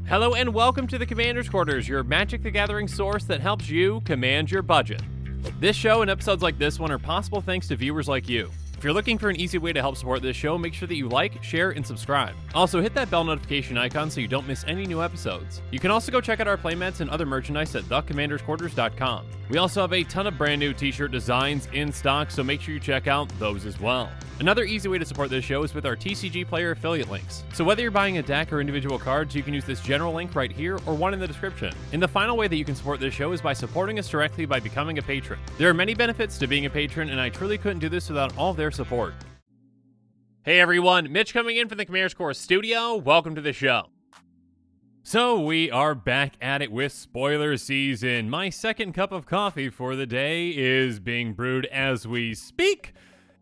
Hello and welcome to the Commander's Quarters, your Magic the Gathering source that helps you command your budget. This show and episodes like this one are possible thanks to viewers like you. If you're looking for an easy way to help support this show, make sure that you like, share, and subscribe. Also, hit that bell notification icon so you don't miss any new episodes. You can also go check out our playmats and other merchandise at thecommandersquarters.com. We also have a ton of brand new t-shirt designs in stock, so make sure you check out those as well. Another easy way to support this show is with our TCG Player affiliate links. So whether you're buying a deck or individual cards, you can use this general link right here or one in the description. And the final way that you can support this show is by supporting us directly by becoming a patron. There are many benefits to being a patron, and I truly couldn't do this without all of their support. Hey everyone, Mitch coming in from the Commander's Core studio. Welcome to the show. So we are back at it with spoiler season. My second cup of coffee for the day is being brewed as we speak.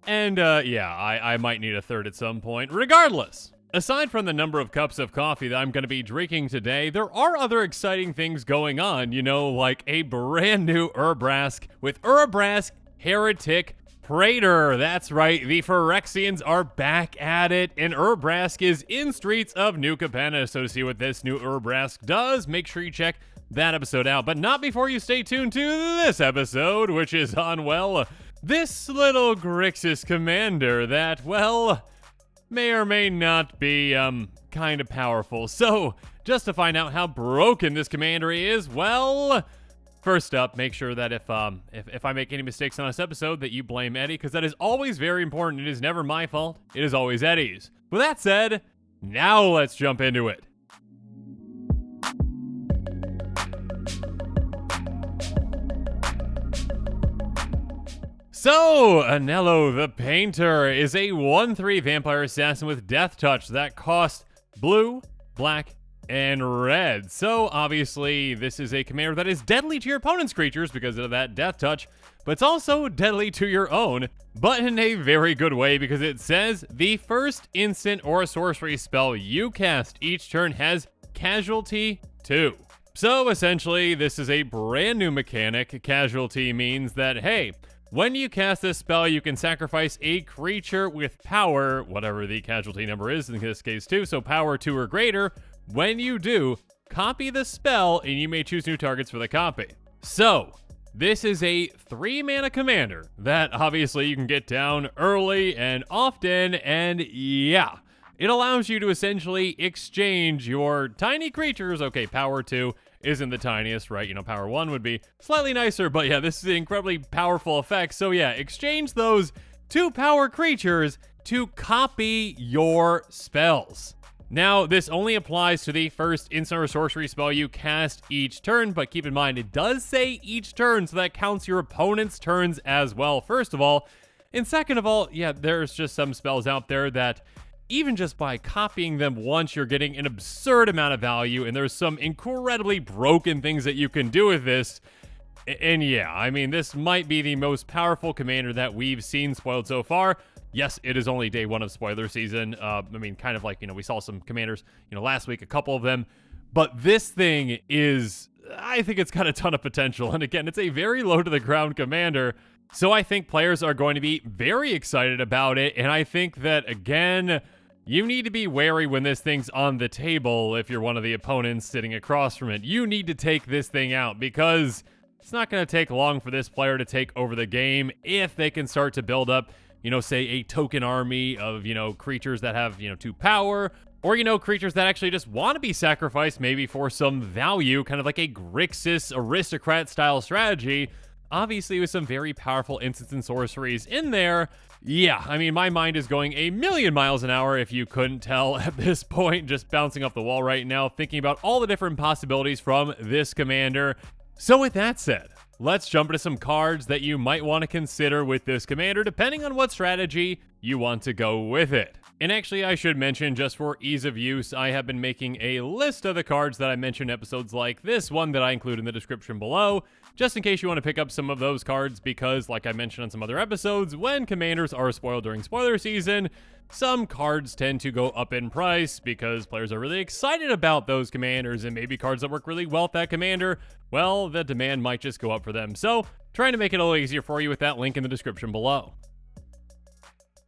And I might need a third at some point. Regardless, aside from the number of cups of coffee that I'm going to be drinking today, there are other exciting things going on, like a brand new Urabrask with Urabrask Heretic Praetor. That's right, the Phyrexians are back at it, and Urabrask is in Streets of New Capenna. So to see what this new Urabrask does, make sure you check that episode out. But not before you stay tuned to this episode, which is on, this little Grixis commander that, may or may not be, kind of powerful. So, just to find out how broken this commander is, first up, make sure that if I make any mistakes on this episode, that you blame Eddie, because that is always very important. It is never my fault. It is always Eddie's. With that said, now let's jump into it. So, Anhelo the Painter is a 1/3 vampire assassin with Death Touch that costs blue, black, and red. So, obviously, this is a commander that is deadly to your opponent's creatures because of that Death Touch, but it's also deadly to your own, but in a very good way because it says the first instant or sorcery spell you cast each turn has Casualty 2. So, essentially, this is a brand new mechanic. Casualty means that, hey, when you cast this spell, you can sacrifice a creature with power, whatever the casualty number is, in this case 2, so power 2 or greater. When you do, copy the spell, and you may choose new targets for the copy. So, this is a 3-mana commander that obviously you can get down early and often, and yeah, it allows you to essentially exchange your tiny creatures. Okay, power 2 isn't the tiniest, right? Power 1 would be slightly nicer, but yeah, this is an incredibly powerful effect. So yeah, exchange those 2 power creatures to copy your spells. Now, this only applies to the first instant or sorcery spell you cast each turn, but keep in mind, it does say each turn, so that counts your opponent's turns as well, first of all. And second of all, yeah, there's just some spells out there that even just by copying them once, you're getting an absurd amount of value, and there's some incredibly broken things that you can do with this. And yeah, this might be the most powerful commander that we've seen spoiled so far. Yes, it is only day 1 of spoiler season. Kind of like, we saw some commanders, last week, a couple of them. But this thing is, I think it's got a ton of potential. And again, it's a very low to the ground commander. So I think players are going to be very excited about it. And I think that, again, you need to be wary when this thing's on the table. If you're one of the opponents sitting across from it, you need to take this thing out because it's not going to take long for this player to take over the game if they can start to build up, say a token army of, creatures that have, 2 power, or, creatures that actually just want to be sacrificed maybe for some value, kind of like a Grixis aristocrat style strategy. Obviously, with some very powerful instants and sorceries in there. Yeah, my mind is going a million miles an hour if you couldn't tell at this point, just bouncing off the wall right now, thinking about all the different possibilities from this commander. So with that said, let's jump into some cards that you might want to consider with this commander, depending on what strategy you want to go with it. And actually, I should mention, just for ease of use, I have been making a list of the cards that I mentioned in episodes like this one that I include in the description below, just in case you want to pick up some of those cards, because like I mentioned on some other episodes, when commanders are spoiled during spoiler season, some cards tend to go up in price because players are really excited about those commanders, and maybe cards that work really well with that commander, well, the demand might just go up for them. So, trying to make it a little easier for you with that link in the description below.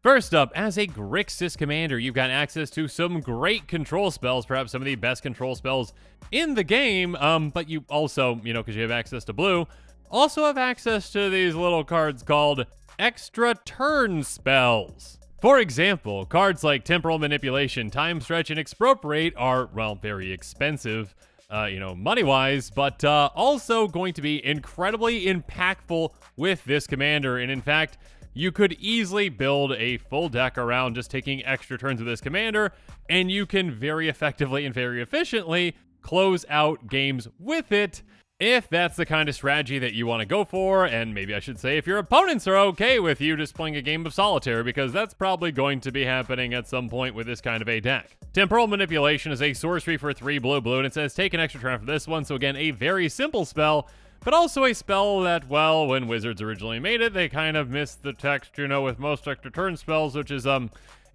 First up, as a Grixis commander, you've got access to some great control spells, perhaps some of the best control spells in the game, but you also, because you have access to blue, also have access to these little cards called extra turn spells. For example, cards like Temporal Manipulation, Time Stretch, and Expropriate are, well, very expensive, money-wise, but also going to be incredibly impactful with this commander, and in fact, you could easily build a full deck around just taking extra turns with this commander, and you can very effectively and very efficiently close out games with it if that's the kind of strategy that you want to go for, and maybe I should say if your opponents are okay with you just playing a game of solitaire, because that's probably going to be happening at some point with this kind of a deck. Temporal Manipulation is a sorcery for 3 blue, and it says take an extra turn for this one, so again, a very simple spell, but also a spell that, well, when Wizards originally made it, they kind of missed the text, with most extra turn spells, which is,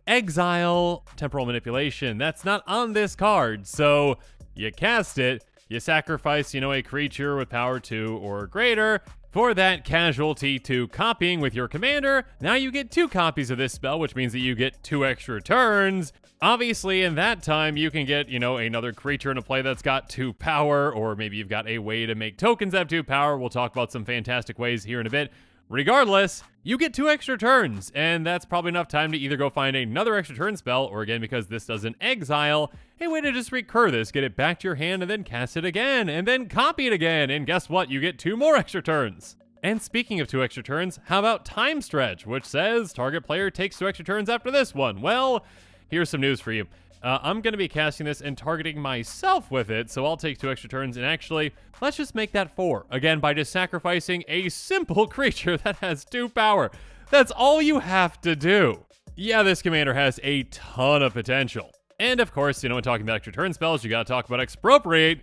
exile Temporal Manipulation. That's not on this card, so you cast it, you sacrifice, a creature with power 2 or greater for that casualty to copying with your commander. Now you get 2 copies of this spell, which means that you get 2 extra turns. Obviously, in that time, you can get, another creature in a play that's got 2 power, or maybe you've got a way to make tokens have 2 power. We'll talk about some fantastic ways here in a bit. Regardless, you get 2 extra turns, and that's probably enough time to either go find another extra turn spell, or again, because this doesn't exile, a way to just recur this, get it back to your hand, and then cast it again, and then copy it again, and guess what? You get 2 more extra turns. And speaking of 2 extra turns, how about Time Stretch, which says target player takes 2 extra turns after this one? Well, here's some news for you. I'm going to be casting this and targeting myself with it, so I'll take 2 extra turns, and actually, let's just make that 4. Again, by just sacrificing a simple creature that has 2 power. That's all you have to do. Yeah, this commander has a ton of potential. And of course, when talking about extra turn spells, you gotta talk about Expropriate,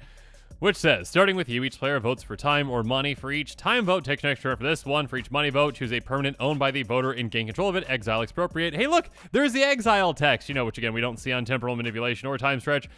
which says, starting with you, each player votes for time or money. For each time vote, take an extra turn for this one. For each money vote, choose a permanent owned by the voter and gain control of it. Exile, Expropriate. Hey, look, there's the exile text, which again, we don't see on Temporal Manipulation or Time Stretch.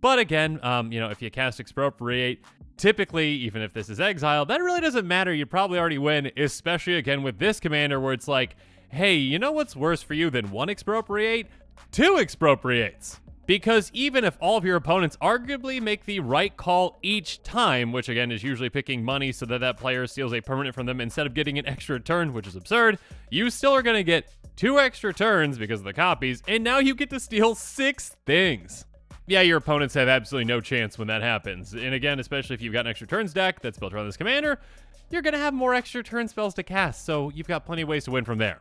But again, if you cast Expropriate, typically, even if this is exile, that really doesn't matter. You probably already win, especially again with this commander where it's like, hey, you know what's worse for you than 1 Expropriate? 2 Expropriates. Because even if all of your opponents arguably make the right call each time, which again is usually picking money so that that player steals a permanent from them instead of getting an extra turn, which is absurd, you still are going to get 2 extra turns because of the copies, and now you get to steal 6 things. Yeah, your opponents have absolutely no chance when that happens. And again, especially if you've got an extra turns deck that's built around this commander, you're going to have more extra turn spells to cast, so you've got plenty of ways to win from there.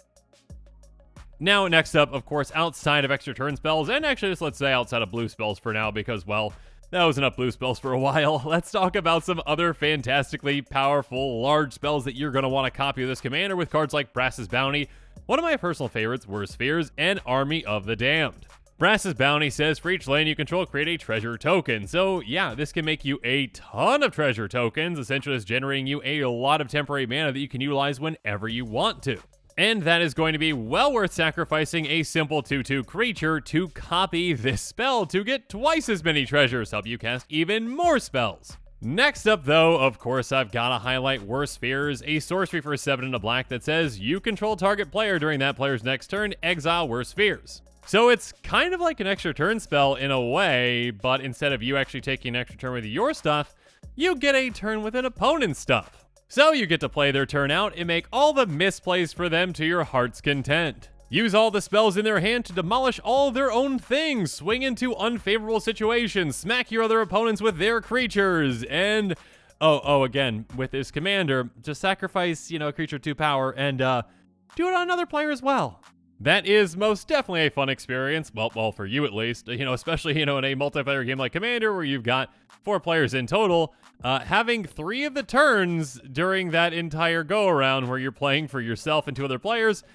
Now, next up, of course, outside of extra turn spells, and actually just let's say outside of blue spells for now because, well, that was enough blue spells for a while. Let's talk about some other fantastically powerful, large spells that you're going to want to copy with this commander with cards like Brass's Bounty, one of my personal favorites, Worst Fears, and Army of the Damned. Brass's Bounty says for each land you control, create a treasure token. So yeah, this can make you a ton of treasure tokens, essentially just generating you a lot of temporary mana that you can utilize whenever you want to. And that is going to be well worth sacrificing a simple 2/2 creature to copy this spell to get twice as many treasures, help you cast even more spells. Next up, though, of course, I've got to highlight Worst Fears, a sorcery for 7 and a black that says you control target player during that player's next turn, exile Worst Fears. So it's kind of like an extra turn spell in a way, but instead of you actually taking an extra turn with your stuff, you get a turn with an opponent's stuff. So you get to play their turn out and make all the misplays for them to your heart's content. Use all the spells in their hand to demolish all their own things, swing into unfavorable situations, smack your other opponents with their creatures, and again, with this commander, just sacrifice, a creature 2 power and do it on another player as well. That is most definitely a fun experience, well, for you at least, especially, in a multiplayer game like Commander where you've got 4 players in total, having 3 of the turns during that entire go-around where you're playing for yourself and 2 other players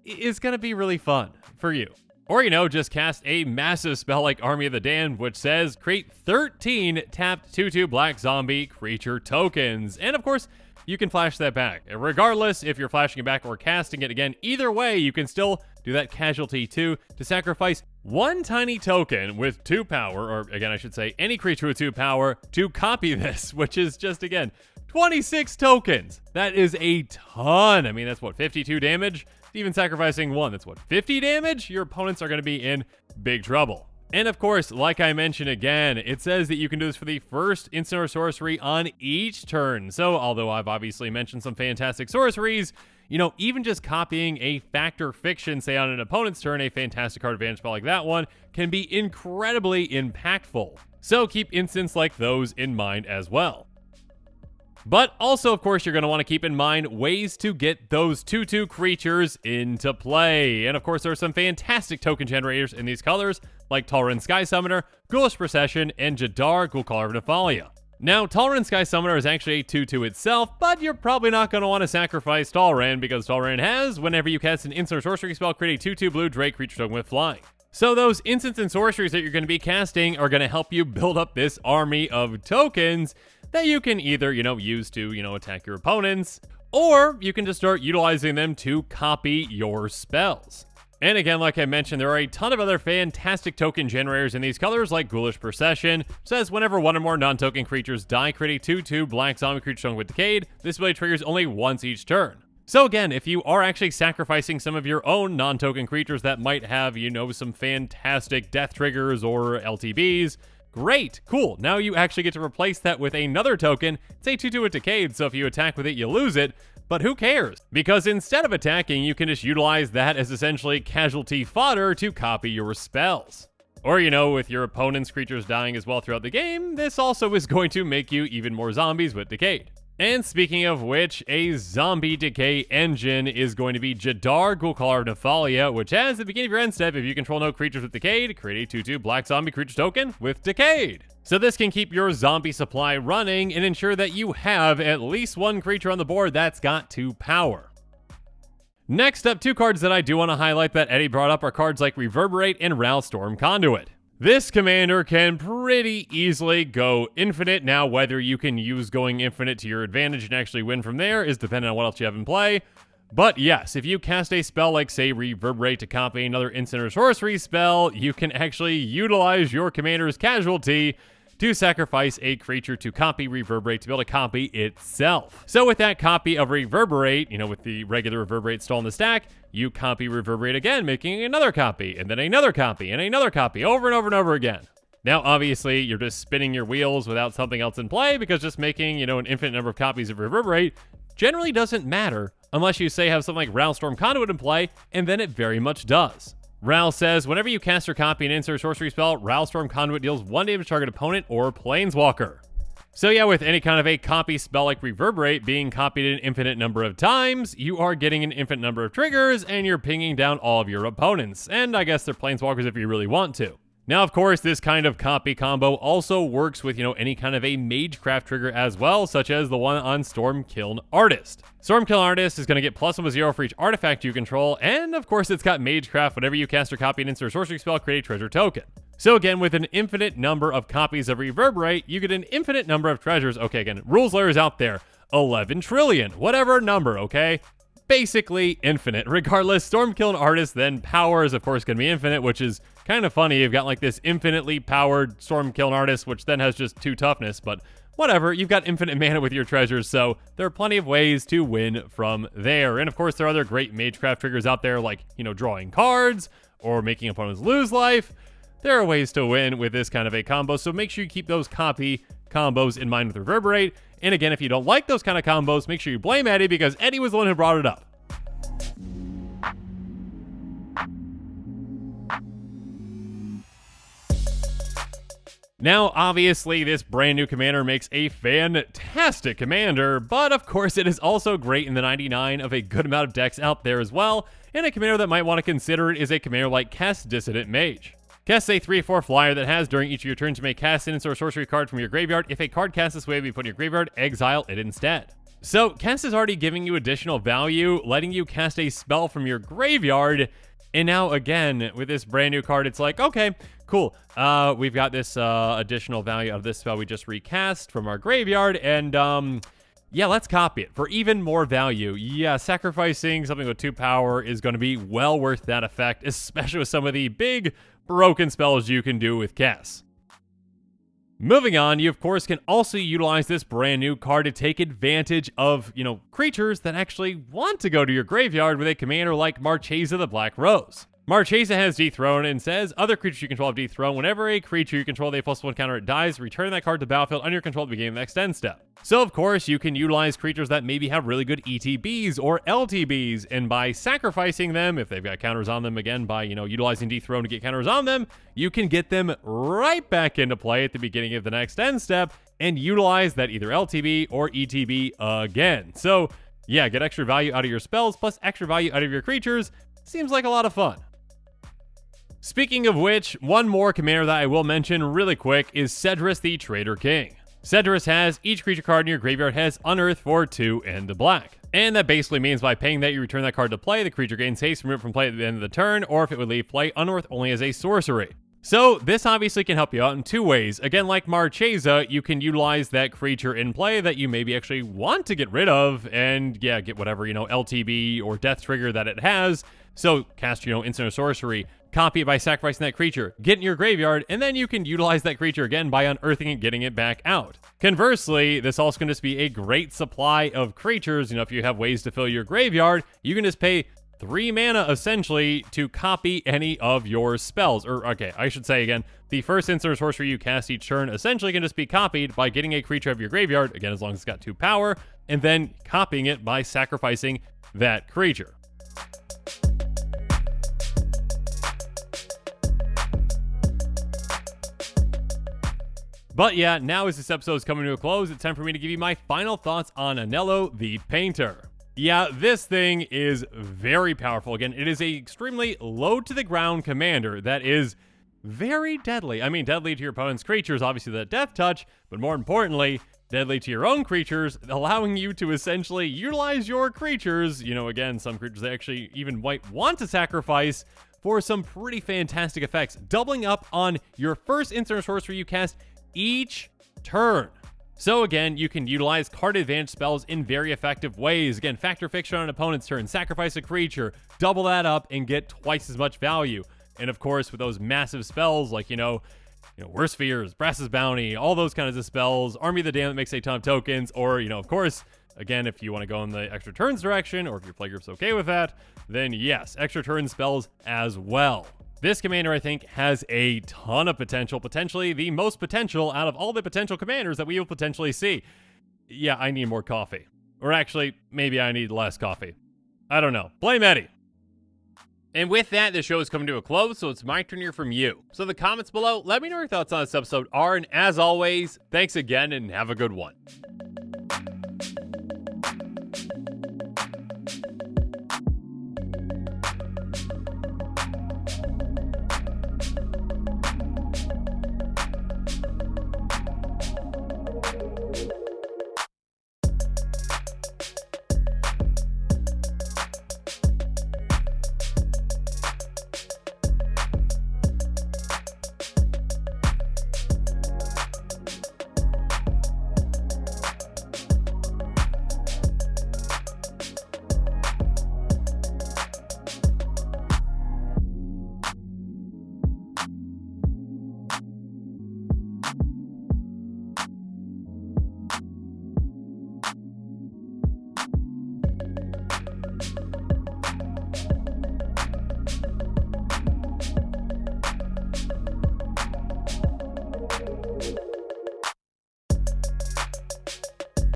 is going to be really fun for you. Or, just cast a massive spell like Army of the Damned, which says create 13 tapped 2/2 black zombie creature tokens. And of course, you can flash that back. Regardless, if you're flashing it back or casting it again, either way, you can still do that casualty 2 to sacrifice 1 tiny token with 2 power, or again, I should say any creature with 2 power to copy this, which is just, again, 26 tokens. That is a ton. I mean, that's what, 52 damage? even sacrificing one, that's what, 50 damage? Your opponents are going to be in big trouble. And of course, like I mentioned again, it says that you can do this for the first instant or sorcery on each turn. So although I've obviously mentioned some fantastic sorceries, you know, even just copying a Factor Fiction, say on an opponent's turn, a fantastic card advantage spell like that one, can be incredibly impactful. So keep instants like those in mind as well. But also, of course, you're going to want to keep in mind ways to get those 2/2 creatures into play. And of course, there are some fantastic token generators in these colors, like Talryn Sky Summoner, Ghoulish Procession, and Jadar Gulcaller of Nephalia. Now, Talryn Sky Summoner is actually a 2/2 itself, but you're probably not going to want to sacrifice Talryn, because Talryn has, whenever you cast an instant or sorcery spell, create a 2/2 blue Drake creature token with flying. So those instants and sorceries that you're going to be casting are going to help you build up this army of tokens that you can either, use to, attack your opponents, or you can just start utilizing them to copy your spells. And again, like I mentioned, there are a ton of other fantastic token generators in these colors, like Ghoulish Procession. Says whenever one or more non-token creatures die, create a 2/2 black zombie creature token with Decayed. This ability triggers only once each turn. So again, if you are actually sacrificing some of your own non-token creatures that might have, some fantastic death triggers or LTBs, great, cool. Now you actually get to replace that with another token. It's a 2/2 with Decayed, so if you attack with it, you lose it. But who cares? Because instead of attacking, you can just utilize that as essentially casualty fodder to copy your spells. Or, with your opponent's creatures dying as well throughout the game, this also is going to make you even more zombies with Decayed. And speaking of which, a zombie decay engine is going to be Jadar Gulcaller of Nephalia, which has, at the beginning of your end step, if you control no creatures with Decayed, create a 2/2 black zombie creature token with Decayed. So this can keep your zombie supply running and ensure that you have at least one creature on the board that's got 2 power. Next up, 2 cards that I do want to highlight that Eddie brought up are cards like Reverberate and Ral Storm Conduit. This commander can pretty easily go infinite. Now, whether you can use going infinite to your advantage and actually win from there is dependent on what else you have in play. But yes, if you cast a spell like, say, Reverberate to copy another instant or sorcery spell, you can actually utilize your commander's casualty to sacrifice a creature to copy Reverberate to be able to copy itself. So with that copy of Reverberate, with the regular Reverberate still in the stack, you copy Reverberate again, making another copy, and then another copy, and another copy, over and over and over again. Now, obviously, you're just spinning your wheels without something else in play, because just making, an infinite number of copies of Reverberate generally doesn't matter, unless you, say, have something like Ral Storm Conduit in play, and then it very much does. Ral says, whenever you cast or copy an instant or sorcery spell, Ral Storm Conduit deals 1 damage to target opponent or planeswalker. So yeah, with any kind of a copy spell like Reverberate being copied an infinite number of times, you are getting an infinite number of triggers, and you're pinging down all of your opponents. And I guess they're planeswalkers if you really want to. Now, of course, this kind of copy combo also works with, any kind of a Magecraft trigger as well, such as the one on Stormkiln Artist. Stormkiln Artist is going to get +1/+0 for each artifact you control, and of course, it's got Magecraft. Whenever you cast or copy an instant or sorcery spell, create a treasure token. So again, with an infinite number of copies of Reverberate, you get an infinite number of treasures. Okay, again, rules layers out there. 11 trillion, whatever number, okay? Basically infinite. Regardless, Stormkiln Artist then power is of course going to be infinite, which is kind of funny. You've got like this infinitely powered Stormkiln Artist, which then has just 2 toughness, but whatever. You've got infinite mana with your treasures, so there are plenty of ways to win from there. And of course, there are other great Magecraft triggers out there, like, drawing cards or making opponents lose life. There are ways to win with this kind of a combo, so make sure you keep those copy combos in mind with Reverberate. And again, if you don't like those kind of combos, make sure you blame Eddie, because Eddie was the one who brought it up. Now, obviously, this brand new commander makes a fantastic commander, but of course it is also great in the 99 of a good amount of decks out there as well, and a commander that might want to consider it is a commander like Kess Dissident Mage. Kess is a 3/4 flyer that has, during each of your turns, you may cast an instant or sorcery card from your graveyard. If a card cast this way will be put in your graveyard, exile it instead. So, Kess is already giving you additional value, letting you cast a spell from your graveyard. And now, again, with this brand new card, it's like, okay, cool. We've got this additional value of this spell we just recast from our graveyard, and yeah, let's copy it for even more value. Yeah, sacrificing something with 2 power is going to be well worth that effect, especially with some of the big broken spells you can do with Kess. Moving on, you of course can also utilize this brand new card to take advantage of, creatures that actually want to go to your graveyard with a commander like Marchesa the Black Rose. Marchesa has Dethrone and says, other creatures you control have Dethrone. Whenever a creature you control with a +1 counter it dies, return that card to battlefield under your control at the beginning of the next end step. So of course, you can utilize creatures that maybe have really good ETBs or LTBs, and by sacrificing them, if they've got counters on them, again, by, utilizing Dethrone to get counters on them, you can get them right back into play at the beginning of the next end step and utilize that either LTB or ETB again. So yeah, get extra value out of your spells plus extra value out of your creatures. Seems like a lot of fun. Speaking of which, one more commander that I will mention really quick is Cedrus the Trader King. Cedrus has each creature card in your graveyard has Unearth for 2 and a black. And that basically means by paying that you return that card to play, the creature gains haste removed from play at the end of the turn, or if it would leave play, Unearth only as a sorcery. So this obviously can help you out in 2 ways. Again, like Marchesa, you can utilize that creature in play that you maybe actually want to get rid of and yeah, get whatever, LTB or death trigger that it has. So cast, instant or sorcery, copy it by sacrificing that creature, get in your graveyard, and then you can utilize that creature again by unearthing and getting it back out. Conversely, this also can just be a great supply of creatures. If you have ways to fill your graveyard, you can just pay 3 mana essentially to copy any of your spells. Or okay, I should say again, the first instant or sorcery you cast each turn essentially can just be copied by getting a creature out of your graveyard, again as long as it's got 2 power, and then copying it by sacrificing that creature. But yeah, now as this episode is coming to a close, it's time for me to give you my final thoughts on Anhelo the Painter. Yeah, this thing is very powerful. Again, it is a extremely low to the ground commander that is very deadly. I mean, deadly to your opponent's creatures, obviously that death touch, but more importantly, deadly to your own creatures, allowing you to essentially utilize your creatures, again, some creatures they actually even might want to sacrifice for some pretty fantastic effects, doubling up on your first instant or sorcery you cast each turn. So again, you can utilize card advantage spells in very effective ways. Again, factor fixture on an opponent's turn, sacrifice a creature, double that up, and get twice as much value. And of course, with those massive spells like, Worst Fears, Brass's Bounty, all those kinds of spells, Army of the Damned that makes a ton of tokens, or, of course, again, if you want to go in the extra turns direction, or if your playgroup's okay with that, then yes, extra turn spells as well. This commander, I think, has a ton of potential, potentially the most potential out of all the potential commanders that we will potentially see. Yeah, I need more coffee. Or actually, maybe I need less coffee. I don't know. Blame Eddie. And with that, the show is coming to a close, so it's my turn to hear from you. So in the comments below, let me know your thoughts on this episode are, and as always, thanks again and have a good one.